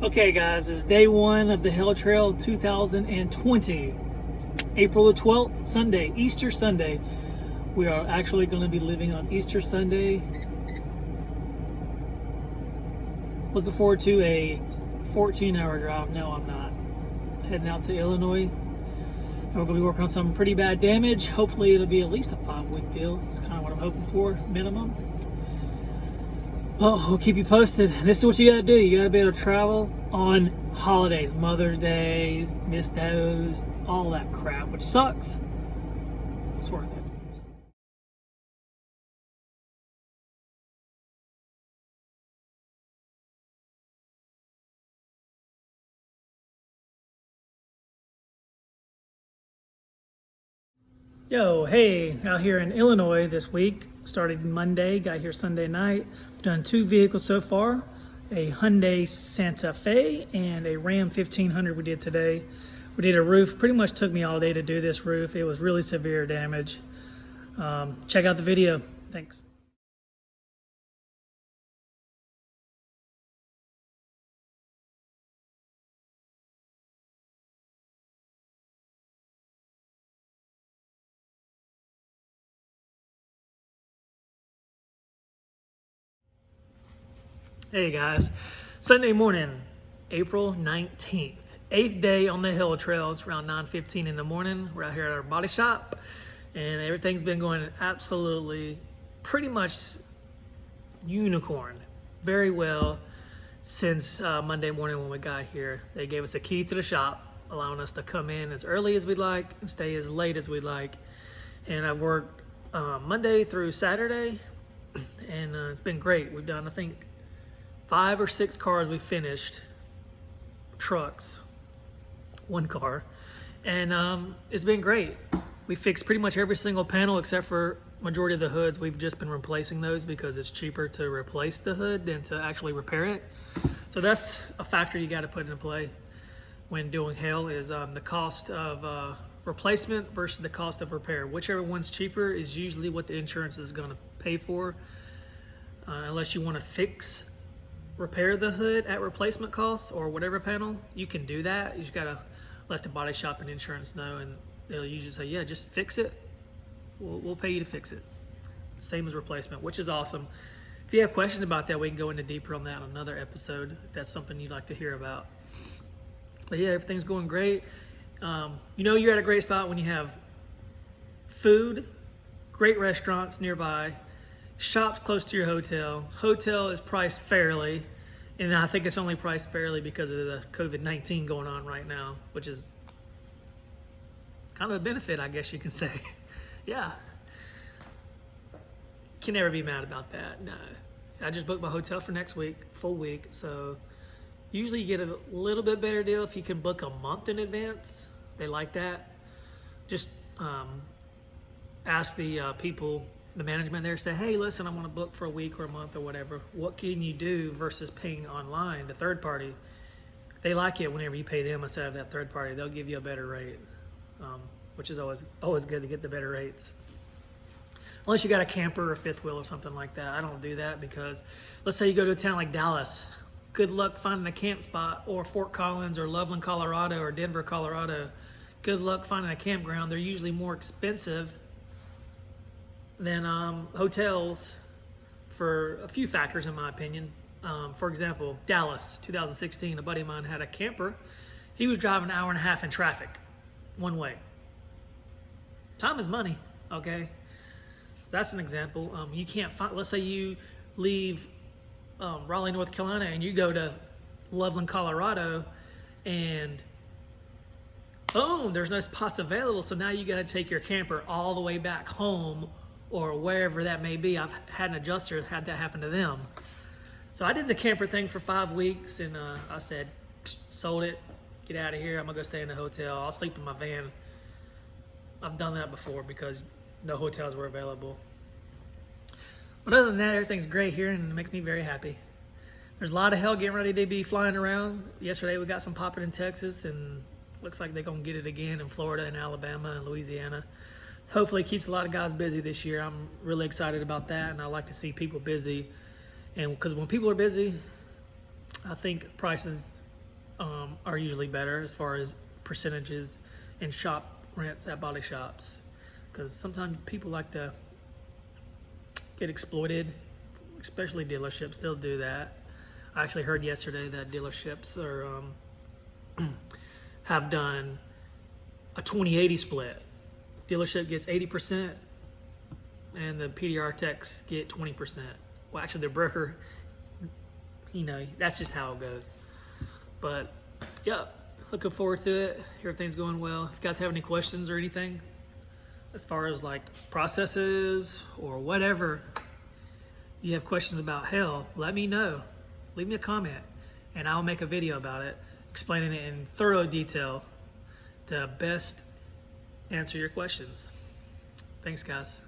Okay, guys, it's day one of the Hell Trail 2020. April the 12th, Sunday, Easter Sunday. We are actually going to be living on Easter Sunday. Looking forward to a 14-hour drive. No, I'm not. Heading out to Illinois. And we're going to be working on some pretty bad damage. Hopefully, it'll be at least a 5-week deal. It's kind of what I'm hoping for, minimum. Well, we'll keep you posted. This is what you gotta do. You gotta be able to travel on holidays, Mother's Days, miss those, all that crap, which sucks. It's worth it. Yo, hey, out here in Illinois this week. Started Monday, got here Sunday night. Done 2 vehicles so far, a Hyundai Santa Fe and a Ram 1500 we did today. We did a roof, pretty much took me all day to do this roof. It was really severe damage. Check out the video, thanks. Hey guys, Sunday morning, April 19th, 8th day on the Hill Trail. It's around 9:15 in the morning. We're out here at our body shop and everything's been going absolutely pretty much unicorn very well since Monday morning when we got here. They gave us a key to the shop, allowing us to come in as early as we'd like and stay as late as we'd like. And I've worked Monday through Saturday and it's been great. We've done, I think, 5 or 6 cars we finished, trucks, 1 car, and it's been great. We fixed pretty much every single panel except for majority of the hoods. We've just been replacing those because it's cheaper to replace the hood than to actually repair it. So that's a factor you got to put into play when doing hail is the cost of replacement versus the cost of repair. Whichever one's cheaper is usually what the insurance is going to pay for, unless you want to repair the hood at replacement costs or whatever panel. You can do that. You just gotta let the body shop and insurance know, and they'll usually say, yeah, just fix it. We'll pay you to fix it. Same as replacement, which is awesome. If you have questions about that, we can go into deeper on that on another episode if that's something you'd like to hear about. But yeah, everything's going great. You know you're at a great spot when you have food, great restaurants nearby, shops close to your hotel. Hotel is priced fairly, and I think it's only priced fairly because of the COVID-19 going on right now, which is kind of a benefit, I guess you can say. Yeah. Can never be mad about that. No. I just booked my hotel for next week, full week, so usually you get a little bit better deal if you can book a month in advance. They like that. Just ask the people, the management there, say, hey, listen, I want to book for a week or a month or whatever. What can you do versus paying online, the third party? They like it whenever you pay them instead of that third party. They'll give you a better rate, which is always good to get the better rates. Unless you got a camper or fifth wheel or something like that. I don't do that because let's say you go to a town like Dallas. Good luck finding a camp spot, or Fort Collins or Loveland, Colorado, or Denver, Colorado. Good luck finding a campground. They're usually more expensive than hotels for a few factors, in my opinion. For example, Dallas, 2016, a buddy of mine had a camper. He was driving an hour and a half in traffic, one way. Time is money, okay? That's an example. You can't find, let's say you leave Raleigh, North Carolina, and you go to Loveland, Colorado, and boom, there's no spots available, so now you gotta take your camper all the way back home or wherever that may be. I've had an adjuster had that happen to them. So I did the camper thing for 5 weeks, and I said, sold it, get out of here. I'm gonna go stay in the hotel. I'll sleep in my van. I've done that before because no hotels were available. But other than that, everything's great here, and it makes me very happy. There's a lot of hell getting ready to be flying around. Yesterday we got some popping in Texas, and looks like they're gonna get it again in Florida and Alabama and Louisiana. Hopefully it keeps a lot of guys busy this year. I'm really excited about that, and I like to see people busy. And because when people are busy, I think prices are usually better as far as percentages in shop rents at body shops, because sometimes people like to get exploited, especially dealerships. They'll do that. I actually heard yesterday that dealerships are have done a 20-80 split. Dealership gets 80% and the PDR techs get 20%. Well, actually the broker, that's just how it goes. But yeah, looking forward to it. Everything's going well. If you guys have any questions or anything as far as like processes or whatever you have questions about, hell, let me know. Leave me a comment and I'll make a video about it, explaining it in thorough detail to best answer your questions. Thanks, guys.